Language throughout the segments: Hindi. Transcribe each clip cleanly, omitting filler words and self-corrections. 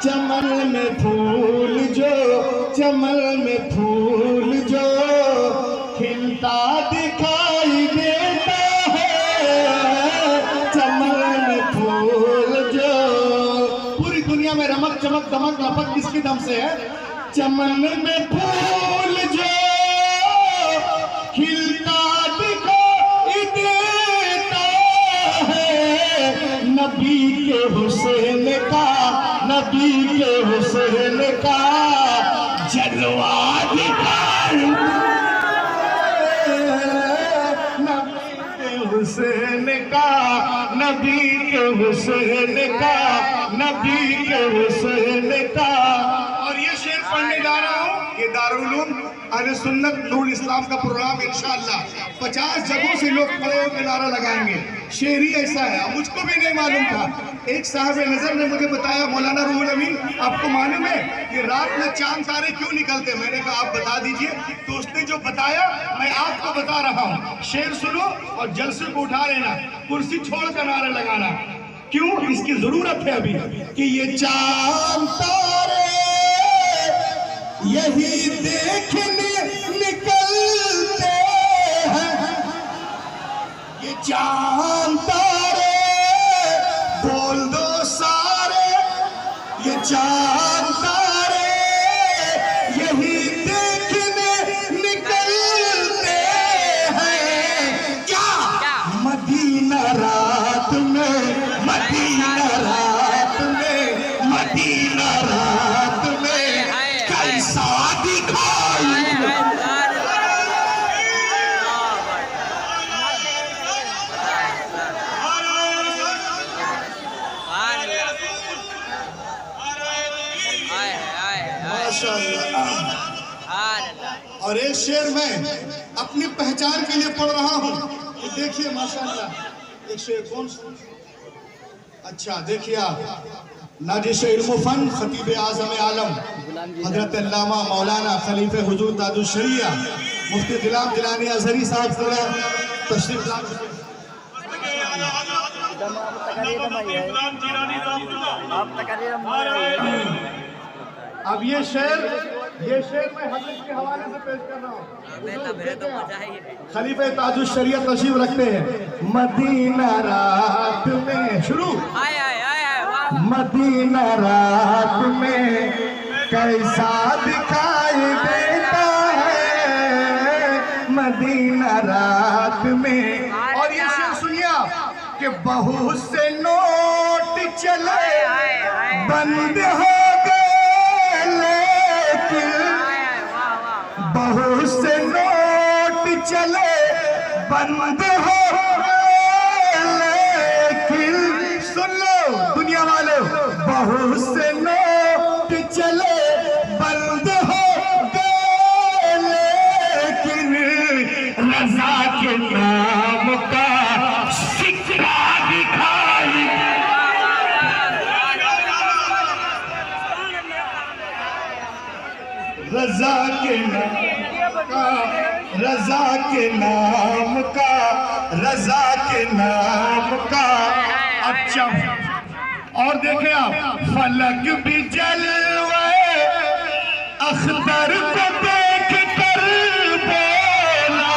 चमन में फूल जो, चमन में फूल जो खिलता दिखाई देता है, चमन में फूल जो। पूरी दुनिया में रमक चमक दमक लपक किसके दम से है? चमन में फूल जो खिलता दिखाई देता है, नबी के हुसैन का, नबी के हुसैन का जलवा दिखाई, नबी के हुसैन का, नबी के हुसैन का, नबी के हुसैन का। और ये शेर पढ़ने जा रहा हूँ, ये दारुल उलूम अहले सुन्नत नूर इस्लाम का प्रोग्राम इंशाअल्लाह 50 जगहों से लोग खड़े होकर नारा लगाएंगे। शेर ही ऐसा है, मुझको भी नहीं मालूम था। एक साहब नजर ने मुझे बताया, मौलाना रूहुल अमीन आपको मालूम है कि रात में चांद तारे क्यों निकलते? मैंने कहा आप बता दीजिए। तो उसने जो बताया मैं आपको बता रहा हूँ। शेर सुनो और जलसे को उठा लेना, कुर्सी छोड़ कर नारा लगाना। क्यों? इसकी जरूरत है अभी कि ये चांद तारे यही देखने निकलते हैं, ये चांद तारे बोल दो सारे, ये चांद तारे यही देखने निकलते हैं। क्या मदीना रात में, मदीना रात में, मदीना रात में कैसा दिखाई। और एक शेर में अपनी पहचान के लिए पढ़ रहा हूँ। देखिए माशाअल्लाह, एक शेर कौन सा? अच्छा देखिए आप, नाजिश इल्म फन खतीब आज़म आलम हजरत अल्लामा मौलाना खलीफे हुजूर ताजुल शरिया मुफ्ती गुलाम जिलानी अजहरी साहब जरा तशरीफ लाए। अब ये शेर मैं हजरत के हवाले से पेश कर रहा हूँ। खलीफे ताजुल शरिया तशरीफ रखते हैं। मदीना रात में, शुरू। मदीना रात में कैसा दिखाई देता है, मदीना रात में। और ये शेर सुनिए आप कि बहुत से नोट चले बंद हो गए, लेकिन बहुत से नोट चले बंद हो गए, लेकिन सुन लो दुनिया वाले, बहुत से नोट चले बंद हो गए, लेकिन रज़ा के नाम का सिक्का दिखाई। रज़ा के नाम का, रज़ा के नाम का, रज़ा के नाम का। अच्छा और देखें आप, फलक भी जलवे अख्तर को देख कर बोला,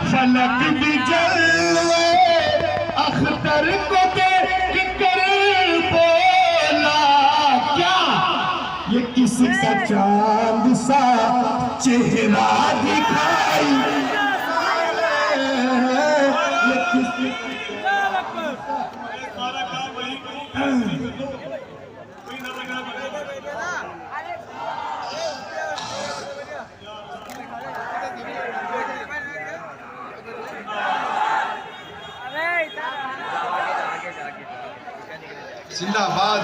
फलक भी जलवे अख्तर को देख कर बोला, क्या ये किसका चांद सा चेहरा दिखाई, ये किसी जिंदाबाद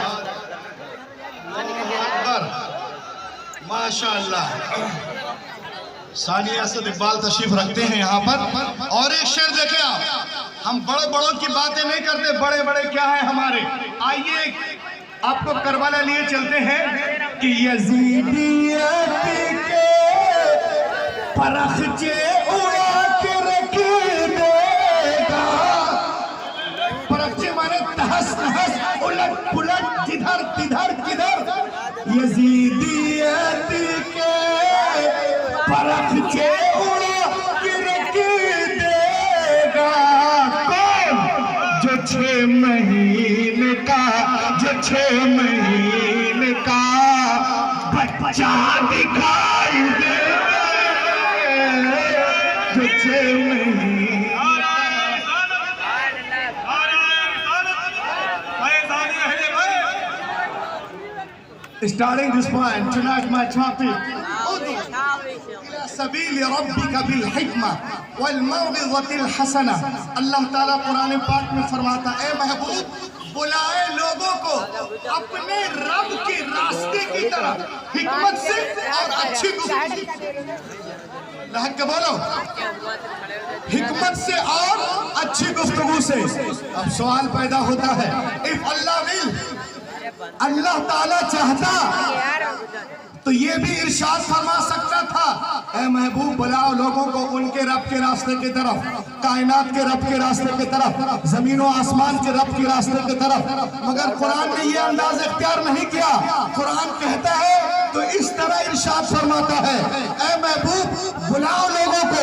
माशाअल्लाह। सानिया असद इकबाल तशरीफ रखते हैं यहाँ पर। और एक शेर देखें आप, हम बड़े बड़ों की बातें नहीं करते, बड़े बड़े क्या है हमारे। आइए आपको करबला लिए चलते हैं कि यजीदियत के परखचे उड़ा के रख देगा। परखचे माने तहस नहस उलट पुलट जिधर तिधर किधर 6 महीने का बच्चा दिखाई दे, जो 6 महीने। Starting this point, tonight my topic, सबील रब्बिका बिल हिकमा वल मौइज़तिल हसना। अल्लाह ताला कुरान पाक में फरमाता है, ए महबूब, बुलाए लोगों को अपने रब के रास्ते की तरफ हिकमत से और अच्छी गुफ्तगू बोलो, हिकमत से और अच्छी गुफ्तगू से। अब सवाल पैदा होता है, इफ अल्लाह विल, अल्लाह ताला चाहता तो ये भी इरशाद फरमा सकता था, ऐ महबूब बुलाओ लोगों को उनके रब के रास्ते की तरफ, कायनात के रब के रास्ते की तरफ, जमीन और आसमान के रब के रास्ते की तरफ। मगर कुरान ने ये अंदाज इख्तियार नहीं किया। कुरान कहता है तो इस तरह इरशाद फरमाता है, ऐ महबूब बुलाओ लोगों को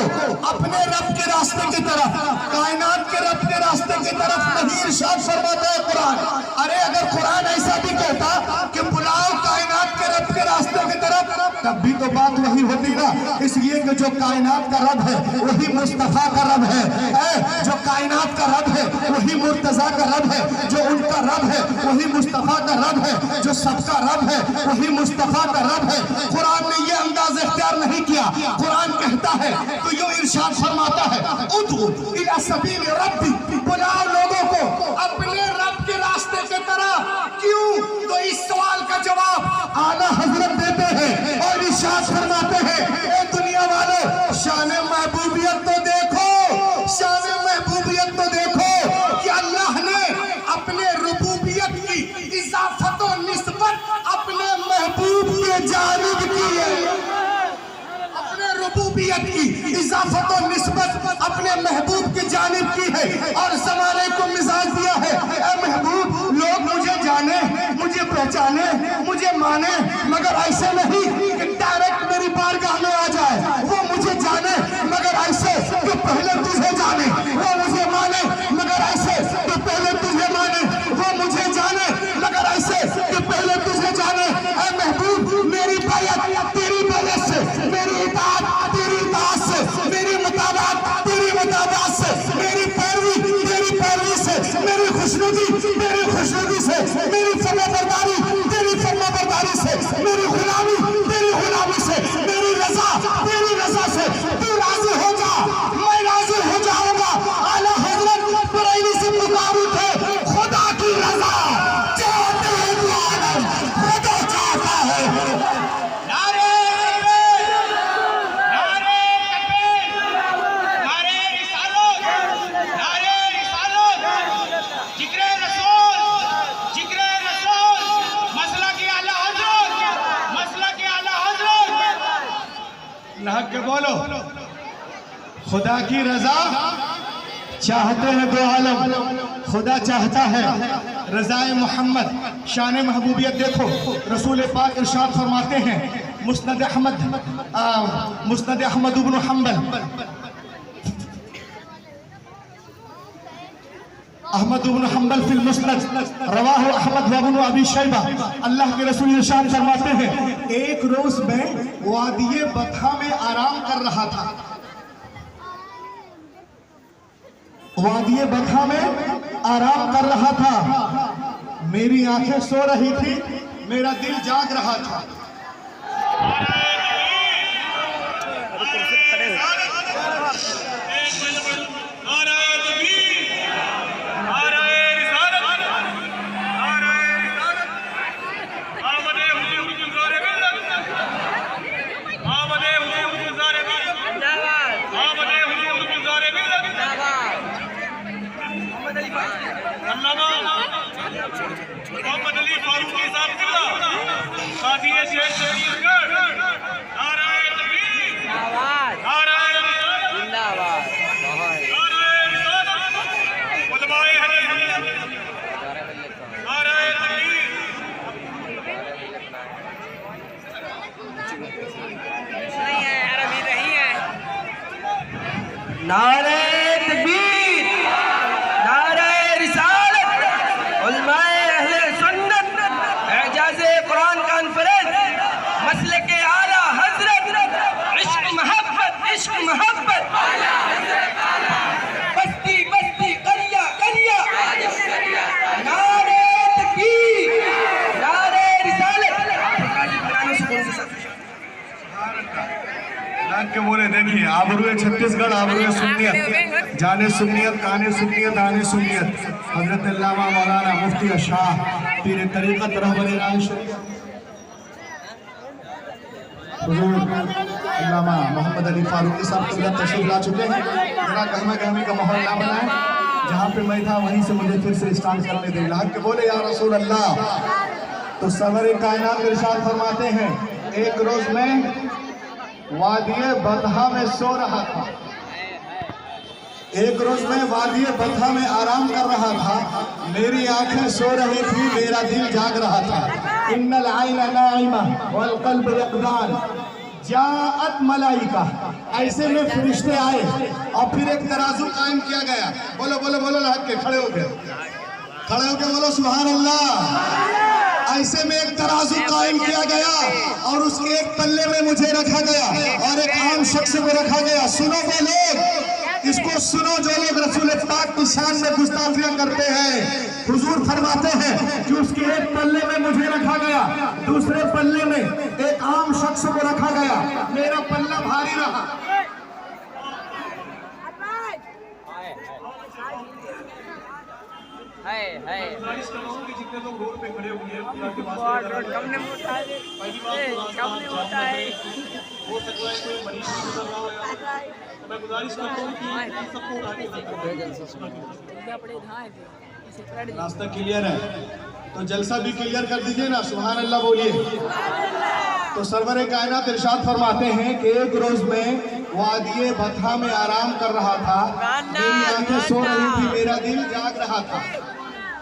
अपने रब के रास्ते की तरफ, कायनात के रब के रास्ते की तरफ नहीं इरशाद फरमाता है कुरान। अरे अगर कुरान ऐसा भी कहता कि बुलाओ कायनात के रब के रास्ते की तरफ, तब भी तो बात वही होती ना। इसलिए कि जो कायनात का रब है वही मुस्तफा का रब है, जो कायनात का रब है वही मुर्तजा का रब है, जो उनका रब है वही मुस्तफा का रब है, जो सबका रब है वही मुस्तफा का रब है। कुरान ने ये अंदाज इख्तियार नहीं किया। कुरान कहता है तो यो इरशाद फरमाता है, उदउ इला सबील रब्बी, बुलाओ लोगों को अपने रब के रास्ते की तरफ। क्यों? तो इस सवाल का जवाब आला हजरत देते हैं और इरशाद फरमाते हैं, ए दुनिया वालों, शान महबूबियत तो देखो, शान महबूबियत तो देखो कि अल्लाह ने अपने रुबूबियत की इजाफत और निस्बत अपने महबूब के जानिब की है, अपने रुबूबियत की इजाफत और निस्बत अपने महबूब की जानिब की है। और ज़माने को मिजाज दिया है, ए महबूब लोग मुझे जाने, मुझे पहचाने, मुझे माने, मगर ऐसे नहीं कि डायरेक्ट मेरी बारगाह में आ जाए। वो मुझे जाने मगर ऐसे कि पहले तुझे जाने, वो मुझे माने मगर ऐसे कि पहले तुझे माने, वो मुझे जाने मगर ऐसे कि पहले तुझे जाने। ऐ महबूब मेरी बैअत तेरी बैअत से, मेरी इताअत तेरी इताअत से, मेरी मुताबात तेरी मुताबात से, मेरी पैरवी तेरी पैरवी से, मेरी खुशनुदी तेरी खुशनुदी से, मेरी फर्माबरदारी तेरी फर्माबरदारी से, मेरी गुलामी तेरी गुलामी से, मेरी रजा तेरी रजा से। तू राजी हो जा, मैं राजी हो जाऊंगा। आला हजरत बरेली से पुकारू थे, खुदा की रजा चाहते हैं तो आलम खुदा चाहता है। नारे नारे नारे रिसालत, नारे रिसालत, जिक्र रसूल, जिक्र रसूल, मसला की आला हजरत, मसला की आला हजरत। लहक के बोलो, खुदा की रजा चाहते हैं दो आलम, खुदा चाहता है रज़ाए मोहम्मद, शान महबूबियत देखो। रसूल पाक इरशाद फरमाते हैं, मुस्नद अहमद इब्न हंबल, अहमद इब्न हंबल फिल मुस्नद, रवाहु अहमद व इब्न अबी शैबा। अल्लाह के रसूल इरशाद फरमाते हैं, एक रोज में वादिये बथा में आराम कर रहा था, वादिये बथा में आराम कर रहा था। मेरी आंखें सो रही थी, मेरा दिल जाग रहा था। मोहम्मद अली फारूकी साहब कादिये शेर शरीयतगढ़, नाराए तकबीर, नाराए जिंदाबाद, नाराए रिसालत, उलमाए हदीस, नाराए तकबीर। नहीं है अरबी नहीं है। नाराए तकबीर, नाराए रिसालत, उलमाए अहले सुन्नत, देखिए आबरू छत्तीसगढ़, आबरू सुन्नियत, जाने सुन्नियत, गाने सुन्नियत, आने सुन्नियत। हजरत अल्लामा मौलाना मुफ्ती शाह पीर तरीक़त रहबर शरीयत हुजूर अल्लामा मोहम्मद अली फारूकी साहब क़िबला तशरीफ ला चुके हैं। जरा गहमा गहमी का माहौल ना बनाए, जहाँ पे मैं था वहीं से मुझे फिर से स्टार्ट करने दें। लहक के बोले या रसूल अल्लाह। तो सरवर कायनात इरशाद फरमाते हैं, एक रोज मैं वादिये बतहा में सो रहा था, एक रोज मैं वादिये बतहा में आराम कर रहा था, मेरी आंखें सो रही थी, मेरा दिल जाग रहा था। इन्नल आइना नाइमा वल क़ल्ब यक़ज़ान जाअत मलाइका, ऐसे में फरिश्ते आए और फिर एक तराजू कायम किया गया। बोलो बोलो बोलो लहक के खड़े हो गए, खड़े हो के बोलो सुभान अल्लाह। ऐसे में एक तराजू कायम किया गया और उसके एक पल्ले में मुझे रखा गया और एक आम शख्स को रखा गया। सुनो वो लोग, इसको सुनो जो लोग रसूल पाक की शान में गुस्ताखियां करते हैं। हुजूर फरमाते हैं कि उसके एक पल्ले में मुझे रखा गया, दूसरे पल्ले में एक आम शख्स को रखा गया, मेरा पल्ला भारी रहा। जितने लोग रोड पे खड़े हुए हैं, पहली बात हो सकता है कोई मरीज गुजर रहा हो, मैं गुजारिश करता हूँ कि सबको रास्ता क्लियर है तो जलसा भी क्लियर कर दीजिए ना, सुभान अल्लाह बोलिए। तो सरवर कायनात इरशाद फरमाते हैं कि एक रोज में वादिये बतहा में आराम कर रहा था, मेरी आंखें सो रही थी, मेरा दिल जाग रहा था।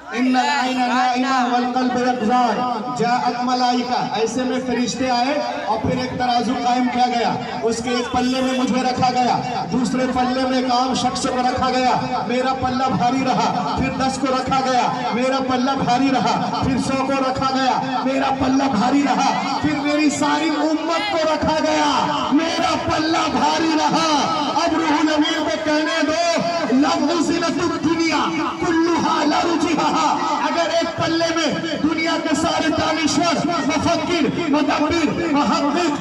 इन्नल आइना नाइमा वल क़ल्ब यक़ज़ान जाअत मलाइका, ऐसे में फरिश्ते आए और फिर एक तराजू कायम किया गया, उसके एक पल्ले में मुझे रखा गया, दूसरे पल्ले में एक आम शख्स को रखा गया, मेरा पल्ला भारी रहा। फिर 10 को रखा गया, मेरा पल्ला भारी रहा। फिर 100 को रखा गया, मेरा पल्ला भारी रहा। फिर मेरी सारी उम्मत को रखा गया, मेरा पल्ला भारी रहा। अब रूहुल अमीन को कहने दो, लफ्ज़ ज़ीनतुद दुनिया कुल्लुहा ला रुजिहा। अगर एक पल्ले में दुनिया के सारे दानिश्वर, मुफक्किर, मुदब्बिर, मुहक्किक,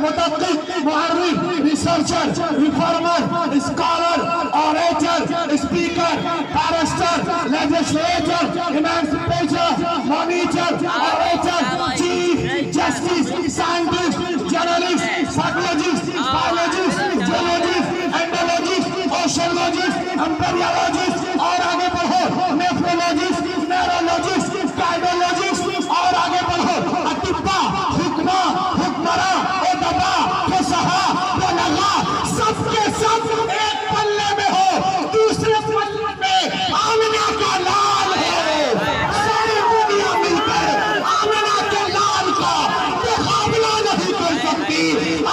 मुदक्किक, मुअर्रिख, researcher, reformer, scholar, orator, speaker, barrister, legislator, emancipator, monitor, orator, chief justice, scientist, journalist, psychologist, biologist, geologist, endologist, oceanologist, empiriologist और आगे बढ़ो नेफ्रोलॉजिस्ट, न्यूरोलॉजिस्ट, कार्डियोलॉजिस्ट और आगे बढ़ो अतिब्बा, हुक्मा, हुक्मरा, उदबा, फुसहा, बुलगा, सबके सब एक पल्ले में हो, दूसरे पल्ले में आमिना का लाल है। सारी दुनिया मिलकर आमिना के लाल का मुकाबला नहीं कर सकती।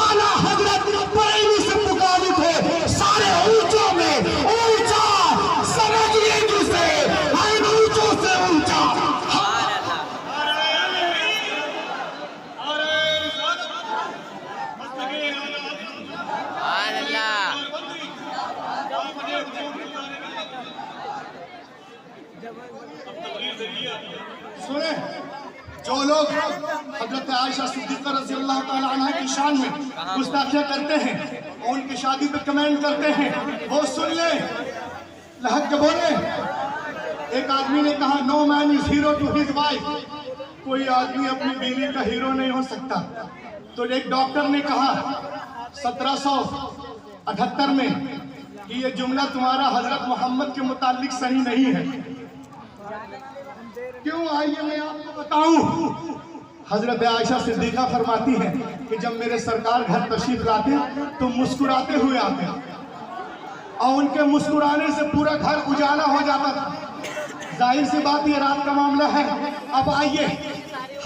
आला हजरत बरेली से मुखालिफ है, सारे ऊंचों में ऊंचा समझिए जिसे, हर ऊंचों से ऊंचा। सुने, जो लोग हजरत आयशा सिद्दीक़ा रज़ी अल्लाह ताला अन्हा की शान में गुस्ताखियां करते हैं और उनकी शादी पे कमेंट करते हैं, वो सुन ले, लहक के बोले। एक आदमी ने कहा, no man is hero to his wife, कोई आदमी अपनी बीवी का हीरो नहीं हो सकता। तो एक डॉक्टर ने कहा 1778 में कि ये जुमला तुम्हारा हजरत मोहम्मद के मुतालिक सही नहीं है। क्यों, आइए मैं आपको बताऊं। हजरत आयशा सिद्दीक़ा फरमाती है कि जब मेरे सरकार घर तशरीफ लाते तो मुस्कुराते हुए आते और उनके मुस्कुराने से पूरा घर उजाला हो जाता था। जाहिर सी बात ये रात का मामला है। अब आइए,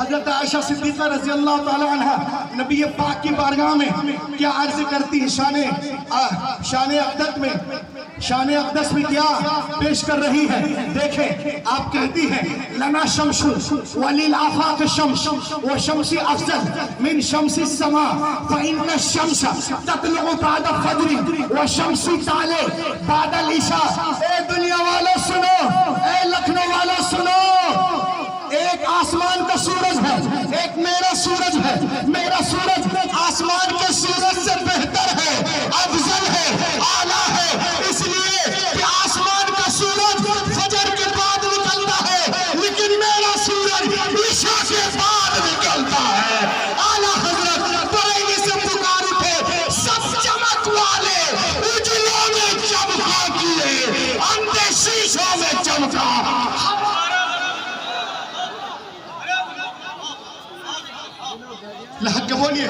हजरत आयशा सिद्दीक़ा रज़ी अल्लाह ताला अन्हा नबी पाक की बारगाह में क्या अर्ज करती है, शान अक़दस में क्या पेश कर रही है। देखें, आप कहती हैं, लना शम्सु वलिल आफाक शम्स व शम्सी अफजल मिन शम्सी समा फ़इन्न शम्स ततलु बाद फज्र व शम्सी ताले बाद इशा। ए दुनिया वालों सुनो, ए लखनऊ वालों सुनो, एक आसमान का सूरज है, एक मेरा सूरज है। मेरा सूरज आसमान के सूरज से बेहतर है। अब लहक के बोलिए,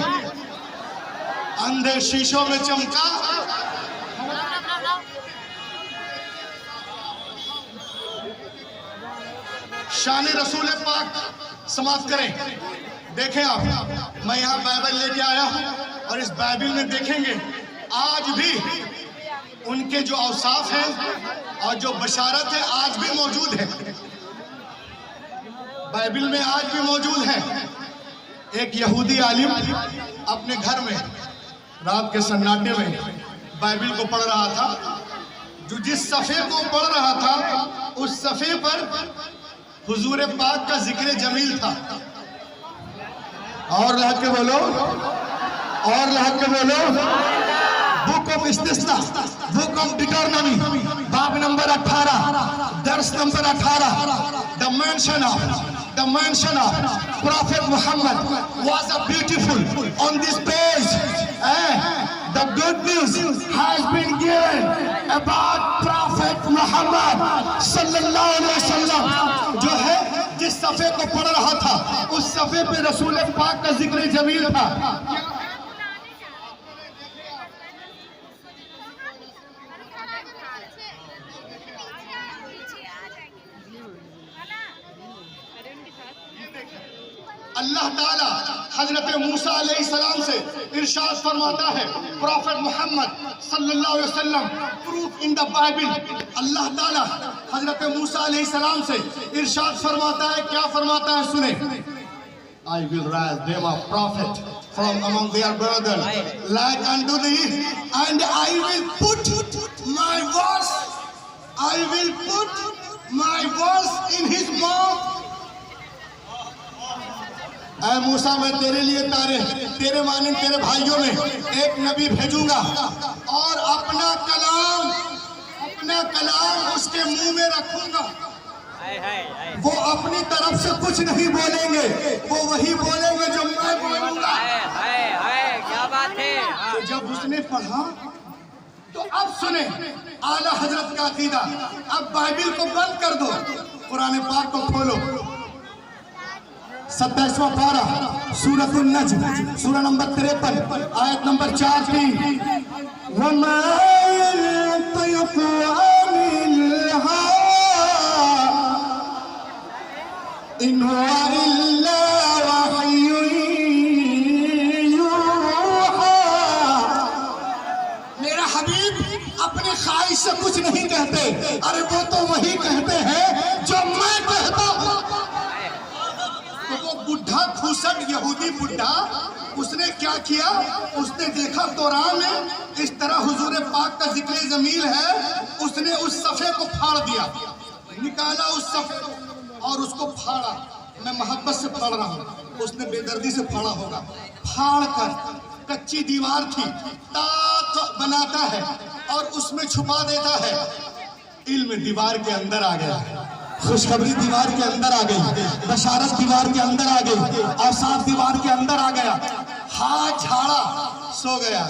अंधे शीशों में चमका। शान रसूल पाक समाप्त करें। देखें आप, मैं यहाँ बाइबल लेके आया हूँ और इस बाइबल में देखेंगे आज भी उनके जो औसाफ हैं और जो बशारत है आज भी मौजूद है, बाइबल में आज भी मौजूद है। एक यहूदी आलिम अपने घर में रात के सन्नाटे में बाइबल को पढ़ रहा था। जो जिस सफ़े को पढ़ रहा था उस सफ़े पर हुजूर पाक का जिक्र जमील था। और लहक के बोलो, और लहक के बोलो। बुक ऑफ इस्तिस्ना, बुक ऑफ डिटरनमी, बाब नंबर 18, दर्स number 18, the mention of Prophet Muhammad was a beautiful on this page. The good news has been given about Prophet Muhammad sallallahu alaihi wasallam। जो है जिस सफ़े को पढ़ रहा था उस सफ़े पे रसूल पाक का जिक्र जमील था। अल्लाह ताला हजरत मूसा अलैहिस्सलाम से इरशाद फरमाता है, प्रॉफेट मोहम्मद सल्लल्लाहु अलैहि वसल्लम प्रूफ इन द बाइबल। अल्लाह ताला हजरत मूसा अलैहिस्सलाम से इरशाद फरमाता है, क्या फरमाता है सुने। I will raise them a prophet from among their brothers like unto thee, and I will put my words in his mouth। ऐ मूसा, मैं तेरे लिए तेरे मानिंद तेरे भाइयों में एक नबी भेजूंगा और अपना कलाम उसके मुंह में रखूंगा। वो अपनी तरफ से कुछ नहीं बोलेंगे, वो वही बोलेंगे जो मैं बोलूंगा। क्या बात है। तो जब उसने पढ़ा तो अब सुने आला हजरत का अकीदा। अब बाइबल को बंद कर दो, कुरान पाक को खोलो। 27वां पारा सूरतुन नज्म, सूरा नंबर 53, आयत नंबर 4-3। वमा यंतिकु अनिल हवा इन हुवा इल्ला वहयुन यूहा। मेरा हबीब अपने ख्वाहिश से कुछ नहीं कहते, अरे वो तो वही कहते हैं जो मैं कहता हूँ। बुढ़ा खुसट यहूदी बुढ़ा, उसने क्या किया, उसने देखा तौरात में इस तरह हुजूर पाक का जिक्र जमील है, उसने उस सफ़े को फाड़ दिया, निकाला उस सफ़े को और उसको फाड़ा। मैं मोहब्बत से फाड़ रहा हूँ, उसने बेदर्दी से फाड़ा होगा। फाड़ कर कच्ची दीवार थी, ताक बनाता है और उसमें छुपा देता है। इल्म दीवार के अंदर आ गया, खुशखबरी दीवार के अंदर आ गई, बशारत दीवार के अंदर आ गई, औसाफ दीवार के अंदर आ गया। हाथ झाड़ा सो गया।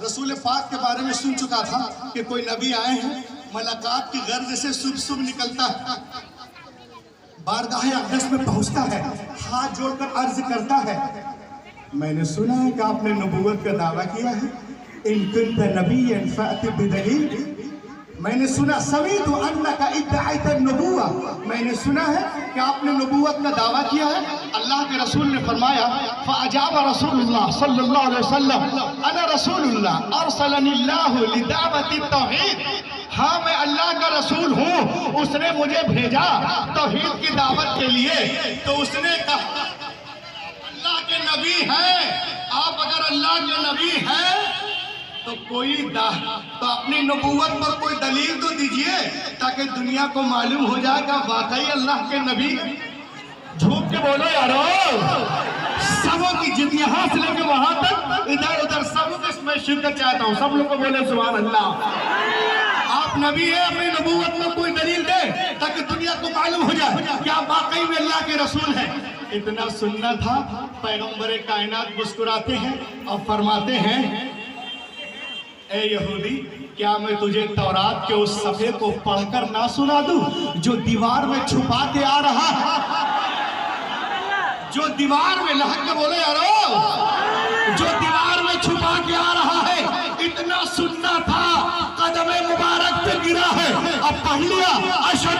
रसूल पाक के बारे में सुन चुका था कि कोई नबी आए हैं, मुलाकात की गर्ज से शुभ शुभ निकलता है, बारगाह अक़दस में पहुंचता है, हाथ जोड़कर अर्ज करता है, मैंने सुना है कि आपने नबूवत का दावा किया है। इन कुंत नबिय्यन फ़अति बिदलील। मैंने सुना समीअतु अन्नका इद्दअयत नबुव्वा, मैंने सुना है कि आपने नबूवत का दावा किया है। अल्लाह के रसूल ने फरमाया, फ़अजाब रसूलुल्लाह सल्लल्लाहु अलैहि वसल्लम अना रसूलुल्लाह अरसलनिल्लाहु लिदावति तौहीद। हाँ, मैं अल्लाह का रसूल हूँ, उसने मुझे भेजा तौहीद की दावत के लिए। तो उसने कहा अल्लाह के नबी हैं आप, अगर अल्लाह के नबी हैं तो तो अपनी नबूवत पर कोई दलील तो दीजिए ताकि दुनिया को मालूम हो जाए कि वाकई अल्लाह के नबी। झूठ के बोलो यारो, सबों की जिद यहाँ से लेकर वहां तक, इधर उधर सब इसमें शिरकत चाहता हूँ। सब लोग को बोले सुभान अल्लाह। आप नबी है, अपनी नबूवत में कोई दलील दे ताकि दुनिया को मालूम हो जाए कि आप वाकई में अल्लाह के रसूल हैं। इतना सुनना था, पैगंबर कायनात मुस्कुराते हैं और फरमाते हैं, ए यहूदी, क्या मैं तुझे तौरात के उस सफ़े को पढ़कर ना सुना दूं जो दीवार में छुपा के आ रहा है, जो दीवार में लहक के बोले यारो, जो दीवार में छुपा के आ रहा है, इतना सुनना था, कदमे मुबारक पे गिरा है, अब पढ़ लिया अशहदु